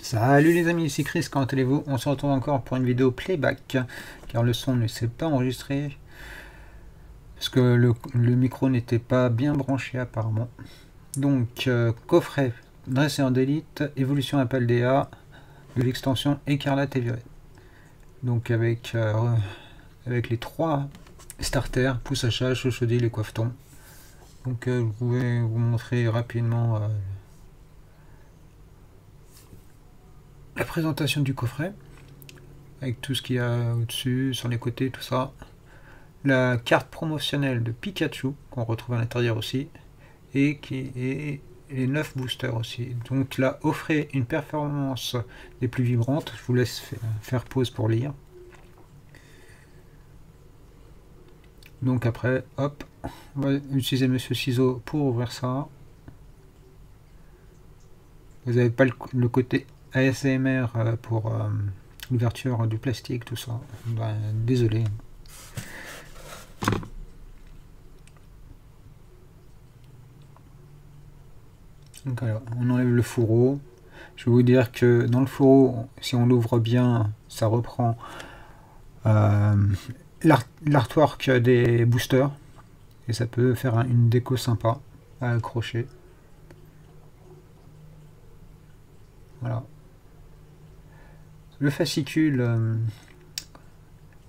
Salut les amis, ici Chris, comment allez-vous? On se retrouve encore pour une vidéo playback, car le son ne s'est pas enregistré, parce que le micro n'était pas bien branché apparemment. Donc, coffret, dresseur d'élite, évolution Appel DA, de l'extension écarlate et violet. Donc avec les trois starters, pousse à chat, chauchaudis, les coiffetons. Donc je vais vous montrer rapidement la présentation du coffret, avec tout ce qu'il y a au-dessus, sur les côtés, tout ça. La carte promotionnelle de Pikachu, qu'on retrouve à l'intérieur aussi, et les 9 boosters aussi. Donc là, offrez une performance des plus vibrantes. Je vous laisse faire pause pour lire. Donc après, hop, on va utiliser Monsieur Ciseau pour ouvrir ça. Vous n'avez pas le côté ASMR pour l'ouverture du plastique, tout ça. Ben, désolé. Donc alors, on enlève le fourreau. Je vais vous dire que dans le fourreau, si on l'ouvre bien, ça reprend l'artwork des boosters. Et ça peut faire une déco sympa à accrocher. Voilà. Le fascicule,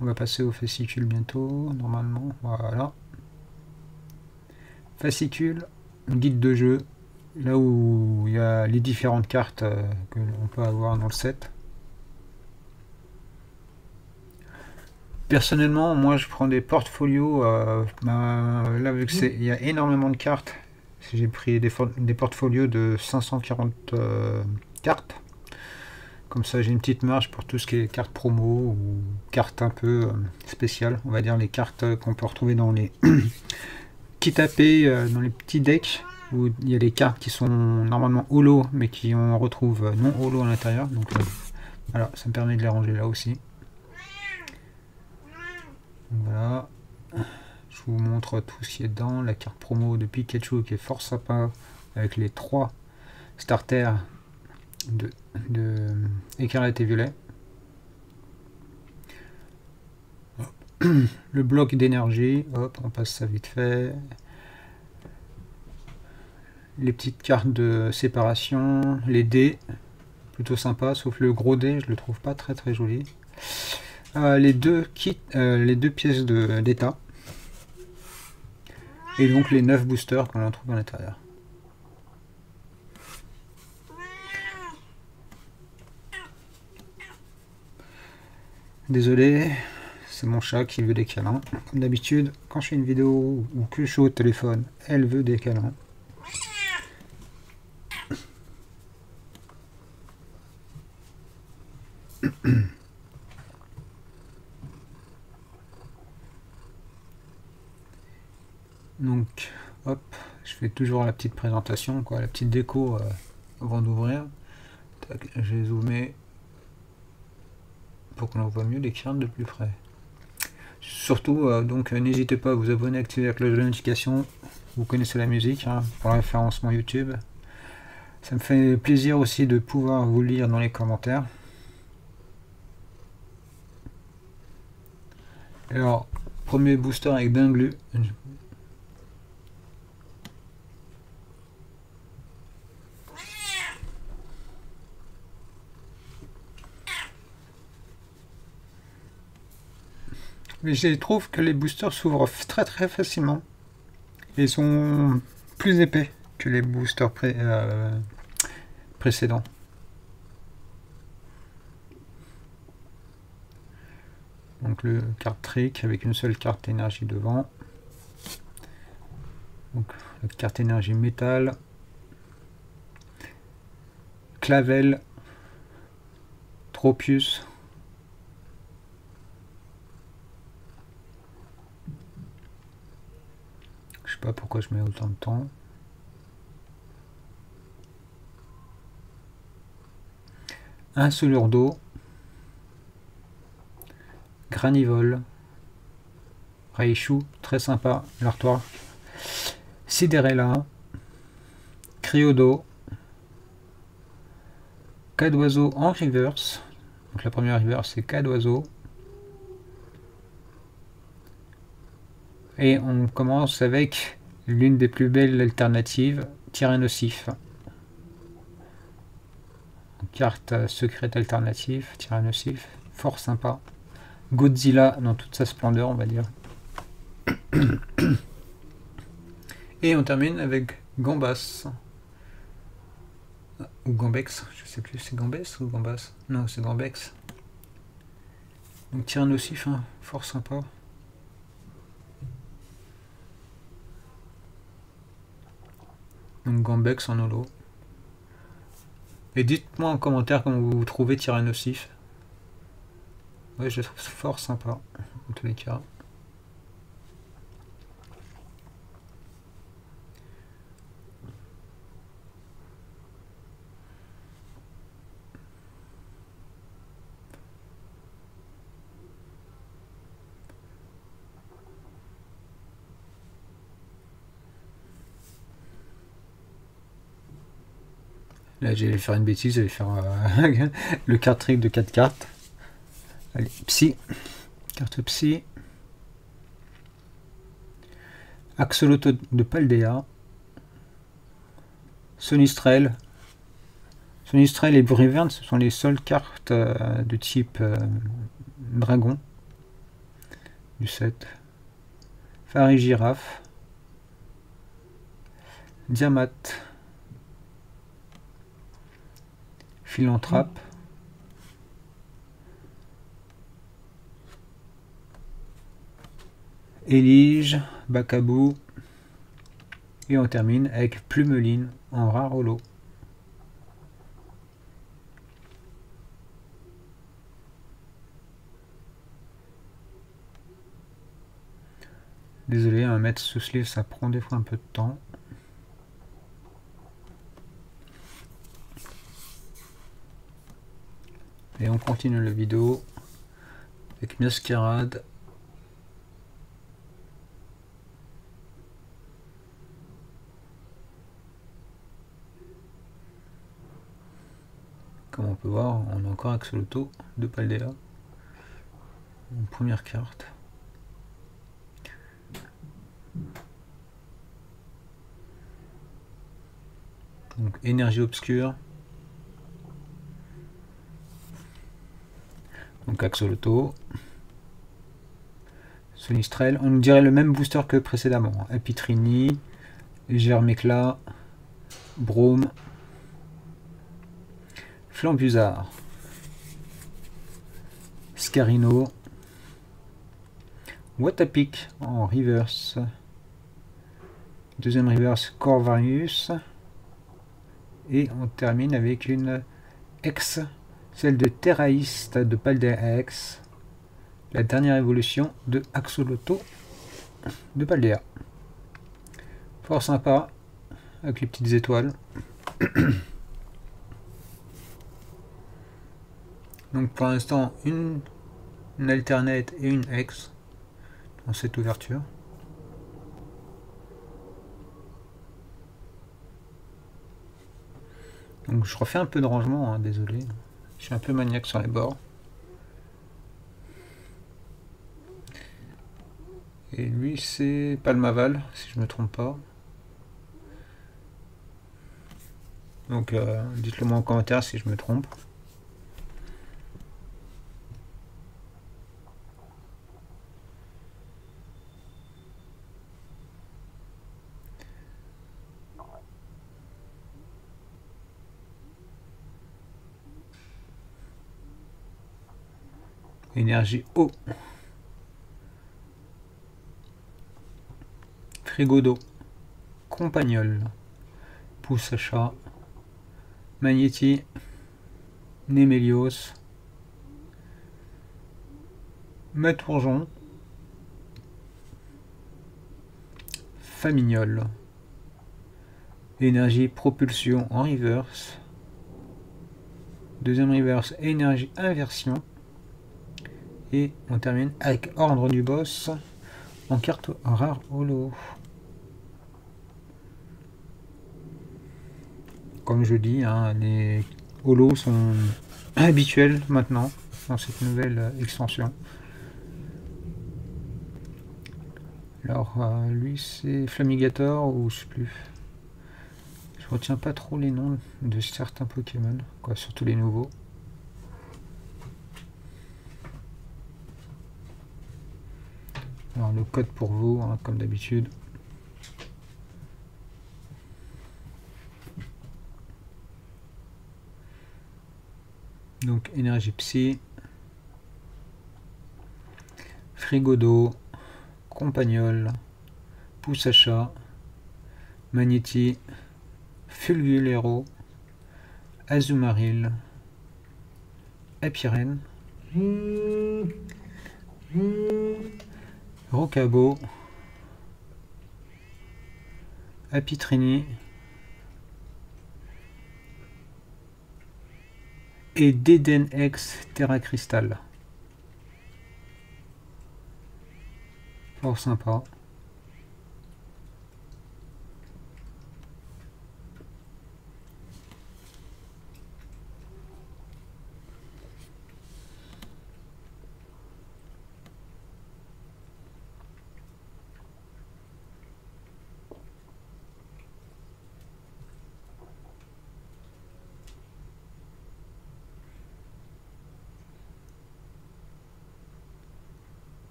on va passer au fascicule bientôt, normalement. Voilà. Fascicule, guide de jeu, là où il y a les différentes cartes que l'on peut avoir dans le set. Personnellement, moi je prends des portfolios, là vu que il y a énormément de cartes, j'ai pris des portfolios de 540 cartes. Comme ça j'ai une petite marge pour tout ce qui est cartes promo ou cartes un peu spéciales, on va dire les cartes qu'on peut retrouver dans les qui tapés dans les petits decks où il y a des cartes qui sont normalement holo mais qui on retrouve non holo à l'intérieur. Donc voilà, ça me permet de les ranger là aussi. Voilà, je vous montre tout ce qui est dedans. La carte promo de Pikachu qui est fort sympa avec les 3 starters de écarlate et violet. Le bloc d'énergie, hop, on passe ça vite fait. Les petites cartes de séparation, les dés, plutôt sympa, sauf le gros dé, je le trouve pas très joli. Les deux pièces d'état et donc les 9 boosters qu'on trouve à l'intérieur. Désolé, c'est mon chat qui veut des câlins. Comme d'habitude, quand je fais une vidéo ou que je suis au téléphone, elle veut des câlins. Donc, hop, je fais toujours la petite présentation, quoi, la petite déco avant d'ouvrir. J'ai zoomé pour qu'on en voit mieux les cartes de plus près. Surtout, donc n'hésitez pas à vous abonner, activer la cloche de notification. Vous connaissez la musique hein, pour le référencement YouTube. Ça me fait plaisir aussi de pouvoir vous lire dans les commentaires. Alors, premier booster avec Dinglu. Mais je trouve que les boosters s'ouvrent très facilement. Ils sont plus épais que les boosters précédents. Donc le carte trick avec une seule carte énergie devant. Donc la carte énergie métal. Clavel. Tropius. Je sais pas pourquoi je mets autant de temps. Un soulure d'eau. Granivole. Raichu, très sympa l'artwork. Sidérella. Cryodo. Cas d'oiseau en reverse. Donc la première reverse c'est cas d'oiseau. Et on commence avec l'une des plus belles alternatives, Tyrannosif. Carte secrète alternative, Tyrannosif, fort sympa. Godzilla dans toute sa splendeur, on va dire. Et on termine avec Gambas. Ou Gambex, je sais plus, c'est Gambes ou Gambas? Non, c'est Gambex. Donc Tyrannosif, hein, fort sympa. Donc Gambex en holo. Et dites-moi en commentaire comment vous trouvez Tyrannosif. Ouais, je le trouve fort sympa, en tous les cas. Là, j'allais faire une bêtise, j'allais faire le card trick de 4 cartes. Allez, Psy. Carte Psy. Axolotl de Paldea. Sonistrel. Sonistrel et Brivern, ce sont les seules cartes de type dragon du set. Phare Girafe. Diamat. Philanthrope. Élige, Bacabou. Et on termine avec Plumeline en rare holo. Désolé, un mettre sous sleeve, ça prend des fois un peu de temps. Et on continue la vidéo avec Masquerade. Comme on peut voir, on a encore Axolotl de Paldea en première carte. Donc énergie obscure. Donc Axolotl. Sonistrel. On nous dirait le même booster que précédemment. Apitrini, Germéclat, Brome, Flambusard, Scarino, Watapic en reverse. Deuxième reverse, Corvarius. Et on termine avec une X, celle de Terraïste de Paldea X. La dernière évolution de Axolotl de Paldea. Fort sympa, avec les petites étoiles. Donc pour l'instant, une alternate et une X dans cette ouverture. Donc je refais un peu de rangement, hein, désolé. Je suis un peu maniaque sur les bords. Et lui c'est Palmaval, si je ne me trompe pas. Donc dites-le moi en commentaire si je me trompe. Énergie eau. Frigo d'eau. Compagnol. Pousse à chat. Magnéti. Némélios. Matourgeon. Famignol. Énergie propulsion en reverse. Deuxième reverse, énergie inversion. Et on termine avec ordre du boss en carte rare holo. Comme je dis, hein, holo sont habituels maintenant dans cette nouvelle extension. Alors lui c'est Flamigator ou je sais plus. Je retiens pas trop les noms de certains Pokémon, quoi, surtout les nouveaux. Alors le code pour vous, hein, comme d'habitude. Donc énergie psy, frigo d'eau, compagnol, pousse à chat, magnéti, fulgulero, azumaril, epirène, rocabo, apitrini et Dedenex Terra Cristal. Fort sympa.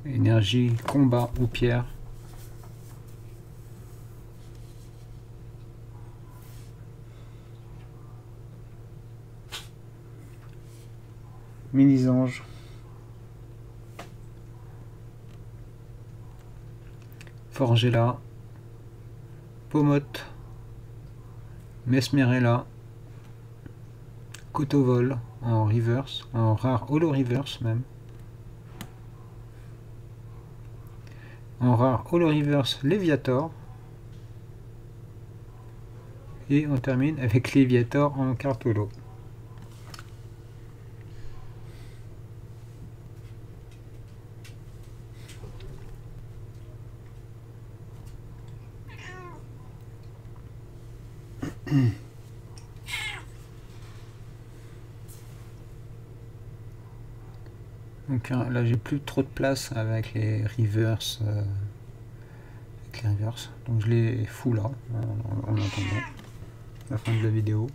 Énergie, combat ou pierre. Mini-ange. Forgella. Pomote. Mesmerella. Cotovol en reverse, en rare holo reverse même. En rare holo reverse Léviator. Et on termine avec Léviator en carte holo. Donc là j'ai plus trop de place avec les reverse, donc je les fous là en attendant la fin de la vidéo.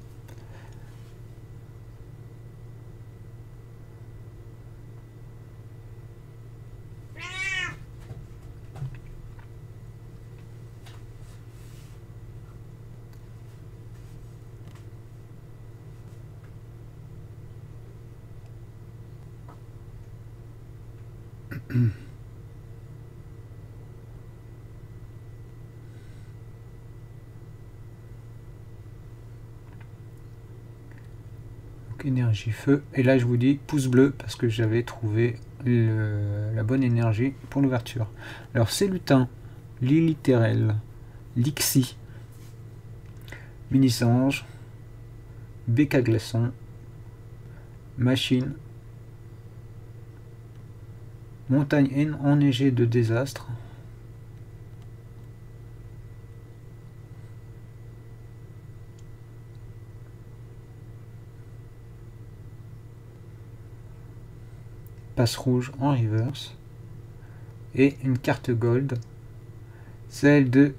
Donc énergie feu, et là je vous dis pouce bleu parce que j'avais trouvé la bonne énergie pour l'ouverture. Alors c'est lutin, Liliterel, Lixi, Mini-Sange, Béca Glaçon, Machine, Montagne enneigée de désastre, Passe rouge en reverse, et une carte gold, celle de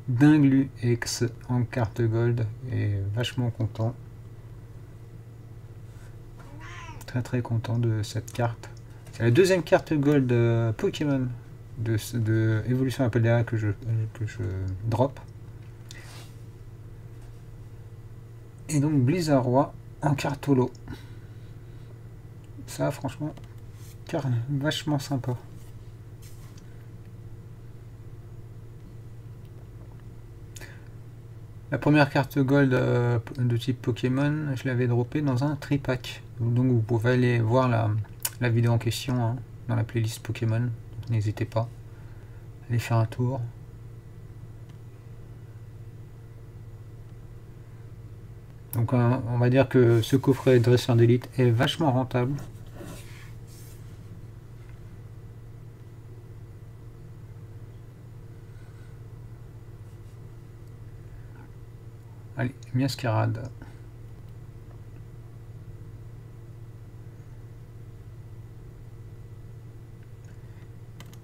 Dinglu X en carte gold, et vachement content. Très content de cette carte. C'est la deuxième carte gold Pokémon de Évolution Appaldea que je drop. Et donc Blizzard en carte holo. Ça franchement vachement sympa. La première carte gold de type Pokémon, je l'avais droppé dans un tripack. Donc vous pouvez aller voir la vidéo en question hein, dans la playlist Pokémon. N'hésitez pas. Allez faire un tour. Donc on va dire que ce coffret dresseur d'élite est vachement rentable. Allez, Miascarade.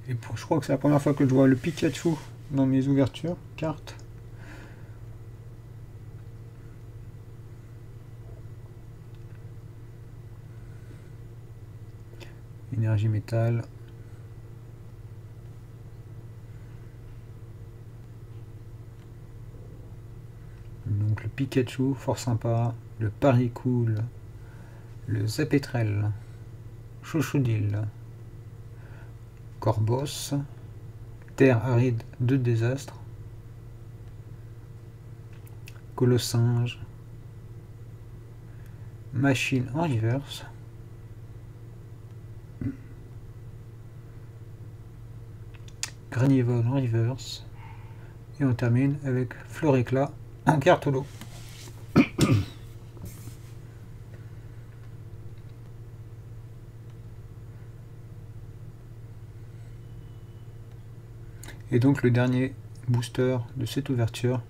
Et je crois que c'est la première fois que je vois le Pikachu dans mes ouvertures, cartes. Énergie métal. Donc le Pikachu, fort sympa. Le Paricool. Le Zapetrel. Chouchoudil. Corbos. Terre aride de désastre. Colossinge. Machine en reverse. Granivol en reverse. Et on termine avec Floréclat en carte holo. Et donc le dernier booster de cette ouverture.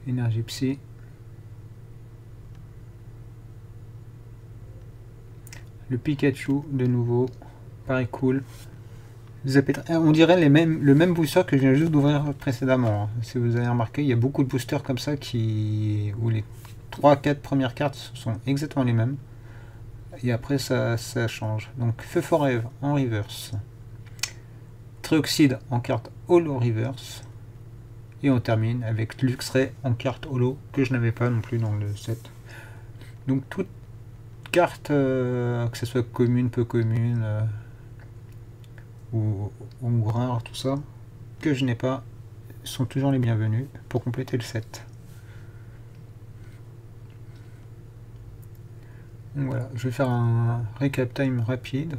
Énergie psy. Le Pikachu de nouveau. Pareil cool. On dirait le même booster que je viens juste d'ouvrir précédemment. Si vous avez remarqué, il y a beaucoup de boosters comme ça où les 3-4 premières cartes sont exactement les mêmes. Et après ça change. Donc Feu Forêt en reverse. Trioxide en carte holo reverse. Et on termine avec Luxray en carte holo que je n'avais pas non plus dans le set. Donc toute carte, que ce soit commune, peu commune, ou rare, tout ça, que je n'ai pas, sont toujours les bienvenus pour compléter le set. Donc voilà, je vais faire un recap time rapide.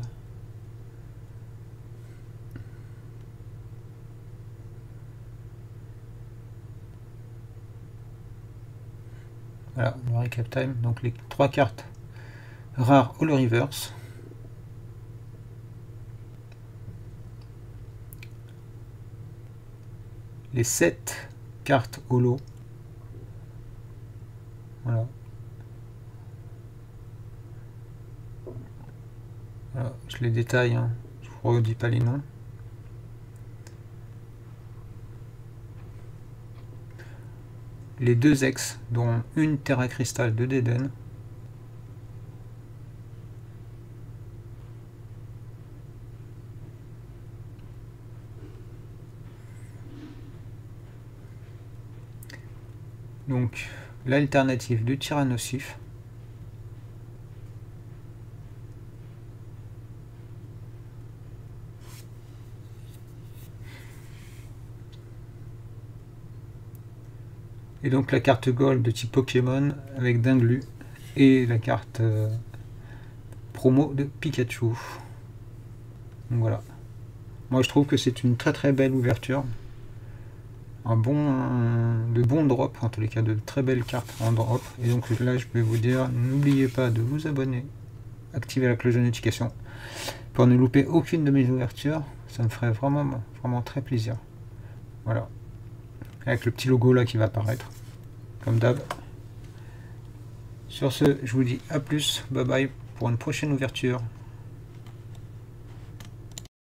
Voilà, le recap time, donc les 3 cartes rares holo reverse. Les 7 cartes holo. Voilà. Voilà, je les détaille, hein. Je ne vous redis pas les noms. Les 2 ex, dont une Terra Cristal de Déden. Donc l'alternative du Tyrannosif. Et donc la carte Gold de type Pokémon avec Dinglu et la carte promo de Pikachu. Donc voilà. Moi je trouve que c'est une très belle ouverture. De bons drops, en tous les cas de très belles cartes en drop. Et donc là je vais vous dire, n'oubliez pas de vous abonner, activer la cloche de notification pour ne louper aucune de mes ouvertures. Ça me ferait vraiment très plaisir. Voilà. Avec le petit logo là qui va apparaître, comme d'hab. Sur ce, je vous dis à plus, bye bye pour une prochaine ouverture.